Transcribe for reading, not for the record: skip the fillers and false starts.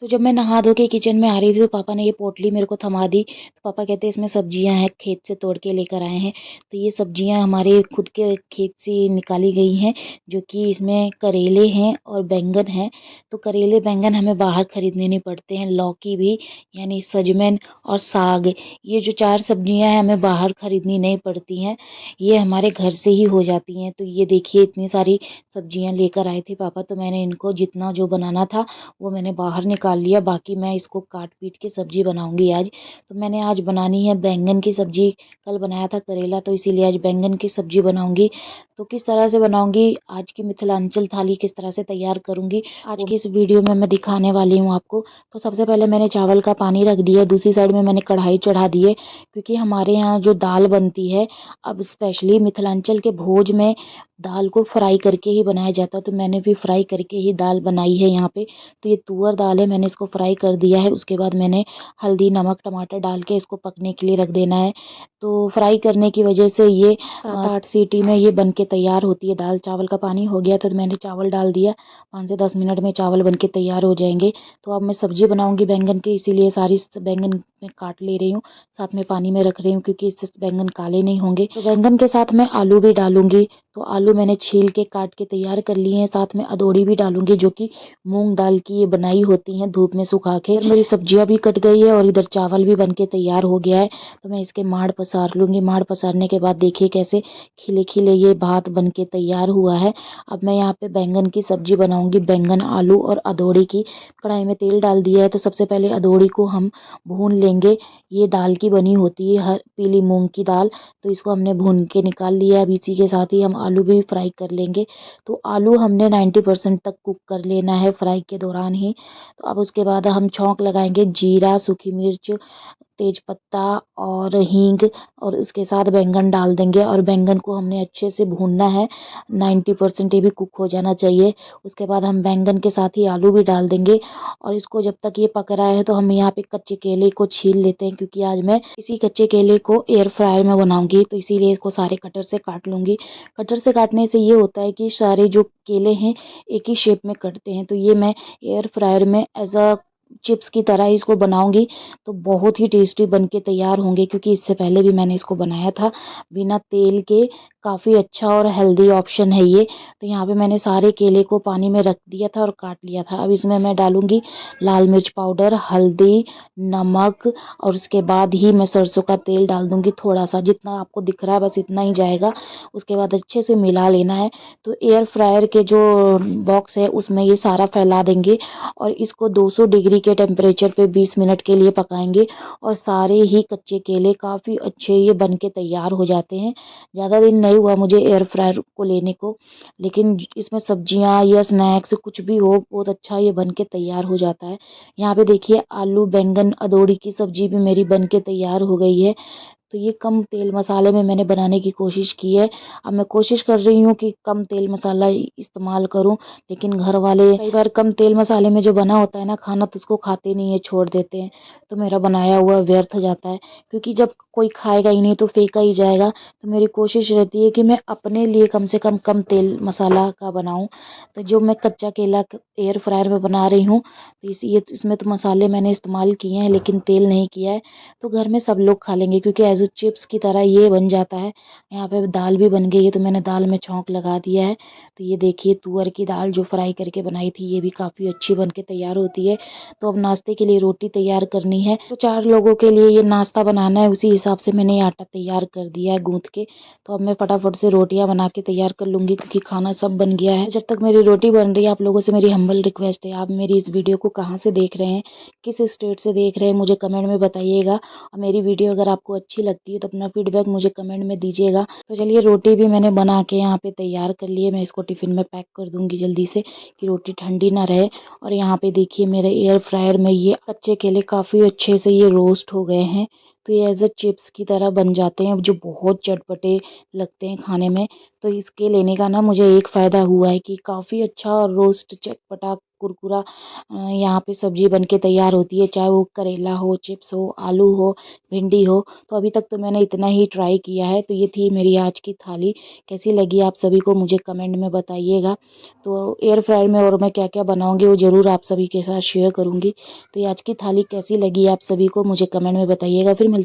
तो जब मैं नहा धो के किचन में आ रही थी तो पापा ने ये पोटली मेरे को थमा दी। तो पापा कहते हैं इसमें सब्जियां हैं, खेत से तोड़ के लेकर आए हैं। तो ये सब्जियां हमारे खुद के खेत से निकाली गई हैं, जो कि इसमें करेले हैं और बैंगन हैं। तो करेले बैंगन हमें बाहर खरीदने नहीं पड़ते हैं। लौकी भी, यानी सजमन और साग, ये जो 4 सब्जियां हैं हमें बाहर खरीदनी नहीं पड़ती हैं, ये हमारे घर से ही हो जाती हैं। तो ये देखिए इतनी सारी सब्जियां लेकर आए थे पापा, तो मैंने इनको जितना जो बनाना था वो मैंने बाहर निकाल लिया। बाकी मैं इसको काट पीट के सब्जी बनाऊंगी आज। तो मैंने आज बनानी है बैंगन की सब्जी। कल बनाया था करेला, तो इसीलिए आज बैंगन की सब्जी बनाऊंगी। तो किस तरह से बनाऊंगी, आज की मिथिलांचल थाली किस तरह से तैयार करूंगी, आज की इस वीडियो में मैं दिखाने वाली हूँ आपको। तो सबसे पहले मैंने चावल का पानी रख दिया, दूसरी साइड में मैंने कढ़ाई चढ़ा दी है, क्योंकि हमारे यहाँ जो दाल बनती है, अब स्पेशली मिथिलांचल के भोज में दाल को फ्राई करके ही बनाया जाता है। तो मैंने भी फ्राई करके ही दाल बनाई है यहाँ पे। तो ये तुअर दाल है, मैंने इसको फ्राई कर दिया है। उसके बाद मैंने हल्दी नमक टमाटर डाल के इसको पकने के लिए रख देना है। तो फ्राई करने की वजह से ये 7-8 सीटी में ये बन के तैयार होती है दाल। चावल का पानी हो गया था तो मैंने चावल डाल दिया, 5 से 10 मिनट में चावल बन के तैयार हो जाएंगे। तो अब मैं सब्जी बनाऊंगी बैंगन की, इसीलिए सारी बैंगन मैं काट ले रही हूँ, साथ में पानी में रख रही हूँ, क्योंकि इससे बैंगन काले नहीं होंगे। तो बैंगन के साथ मैं आलू भी डालूंगी। तो आलू मैंने छील के काट के तैयार कर लिए हैं, साथ में अदौड़ी भी डालूंगी, जो कि मूंग दाल की ये बनाई होती हैं धूप में सुखा के। मेरी सब्जियां भी कट गई है और इधर चावल भी बन के तैयार हो गया है। तो मैं इसके माड़ पसार लूंगी। माड़ पसारने के बाद देखिए कैसे खिले खिले ये भात बन के तैयार हुआ है। अब मैं यहाँ पे बैंगन की सब्जी बनाऊंगी, बैंगन आलू और अदौड़ी की। कढ़ाई में तेल डाल दिया है, तो सबसे पहले अदौड़ी को हम भून लेंगे। ये दाल की बनी होती है, हर पीली मूंग की दाल। तो इसको हमने भून के निकाल लिया। अब इसी के साथ ही हम आलू भी फ्राई कर लेंगे। तो आलू हमने 90% तक कुक कर लेना है फ्राई के दौरान ही। तो अब उसके बाद हम छौंक लगाएंगे, जीरा, सूखी मिर्च, तेज पत्ता और हींग, और इसके साथ बैंगन डाल देंगे। और बैंगन को हमने अच्छे से भूनना है, 90% ये भी कुक हो जाना चाहिए। उसके बाद हम बैंगन के साथ ही आलू भी डाल देंगे। और इसको जब तक ये पक रहा है तो हम यहाँ पे कच्चे केले को छील लेते हैं, क्योंकि आज मैं इसी कच्चे केले को एयर फ्रायर में बनाऊंगी। तो इसीलिए इसको सारे कटर से काट लूंगी। कटर से काटने से ये होता है कि सारे जो केले हैं एक ही शेप में कटते हैं। तो ये मैं एयर फ्रायर में एज अ चिप्स की तरह इसको बनाऊंगी, तो बहुत ही टेस्टी बन के तैयार होंगे। क्योंकि इससे पहले भी मैंने इसको बनाया था बिना तेल के, काफ़ी अच्छा और हेल्दी ऑप्शन है ये। तो यहाँ पे मैंने सारे केले को पानी में रख दिया था और काट लिया था। अब इसमें मैं डालूंगी लाल मिर्च पाउडर, हल्दी, नमक, और उसके बाद ही मैं सरसों का तेल डाल दूंगी थोड़ा सा, जितना आपको दिख रहा है बस इतना ही जाएगा। उसके बाद अच्छे से मिला लेना है। तो एयर फ्रायर के जो बॉक्स है उसमें ये सारा फैला देंगे, और इसको 200 डिग्री के टेम्परेचर पे 20 मिनट के लिए पकाएंगे। और सारे ही कच्चे केले काफ़ी अच्छे ये बन के तैयार हो जाते हैं। ज़्यादा दिन नहीं हुआ मुझे एयर फ्रायर को लेने को, लेकिन इसमें सब्जियां या स्नैक्स कुछ भी हो, बहुत अच्छा ये बन के तैयार हो जाता है। यहाँ पे देखिए आलू बैंगन अदौड़ी की सब्जी भी मेरी बन के तैयार हो गई है। तो ये कम तेल मसाले में मैंने बनाने की कोशिश की है। अब मैं कोशिश कर रही हूँ कि कम तेल मसाला इस्तेमाल करूँ, लेकिन घर वाले कई बार कम तेल मसाले में जो बना होता है ना खाना, तो उसको खाते नहीं है, छोड़ देते हैं। तो मेरा बनाया हुआ व्यर्थ जाता है, क्योंकि जब कोई खाएगा ही नहीं तो फेंका ही जाएगा। तो मेरी कोशिश रहती है कि मैं अपने लिए कम से कम कम तेल मसाला का बनाऊँ। तो जो मैं कच्चा केला एयर फ्रायर में बना रही हूँ, तो इसमें तो मसाले मैंने इस्तेमाल किए हैं लेकिन तेल नहीं किया है। तो घर में सब लोग खा लेंगे, क्योंकि एज अ चिप्स की तरह ये बन जाता है। यहाँ पे दाल भी बन गई है, तो मैंने दाल में छौंक लगा दिया है। तो ये देखिए तुअर की दाल जो फ्राई करके बनाई थी, ये भी काफ़ी अच्छी बन के तैयार होती है। तो अब नाश्ते के लिए रोटी तैयार करनी है। तो 4 लोगों के लिए ये नाश्ता बनाना है, उसी हिसाब से मैंने ये आटा तैयार कर दिया है गूँथ के। तो अब मैं फटाफट से रोटियाँ बना के तैयार कर लूँगी, क्योंकि खाना सब बन गया है। जब तक मेरी रोटी बन रही है, आप लोगों से मेरी हम्बल रिक्वेस्ट है, आप मेरी इस वीडियो को कहाँ से देख रहे हैं, किस स्टेट से देख रहे हैं, मुझे कमेंट में बताइएगा। और मेरी वीडियो अगर आपको अच्छी लगती है तो अपना फीडबैक मुझे कमेंट में दीजिएगा। तो चलिए रोटी भी मैंने बना के यहाँ पे तैयार कर ली है। मैं इसको टिफ़िन में पैक कर दूंगी जल्दी से, कि रोटी ठंडी ना रहे। और यहाँ पे देखिए मेरे एयर फ्रायर में ये कच्चे केले काफ़ी अच्छे से ये रोस्ट हो गए हैं। तो ये एज अ चिप्स की तरह बन जाते हैं, जो बहुत चटपटे लगते हैं खाने में। तो इसके लेने का ना मुझे एक फ़ायदा हुआ है कि काफ़ी अच्छा रोस्ट चटपटा कुरकुरा यहाँ पे सब्जी बन के तैयार होती है, चाहे वो करेला हो, चिप्स हो, आलू हो, भिंडी हो। तो अभी तक तो मैंने इतना ही ट्राई किया है। तो ये थी मेरी आज की थाली। कैसी लगी आप सभी को मुझे कमेंट में बताइएगा। तो एयर फ्रायर में और मैं क्या क्या बनाऊंगी वो ज़रूर आप सभी के साथ शेयर करूंगी। तो ये आज की थाली कैसी लगी आप सभी को मुझे कमेंट में बताइएगा। फिर मिलते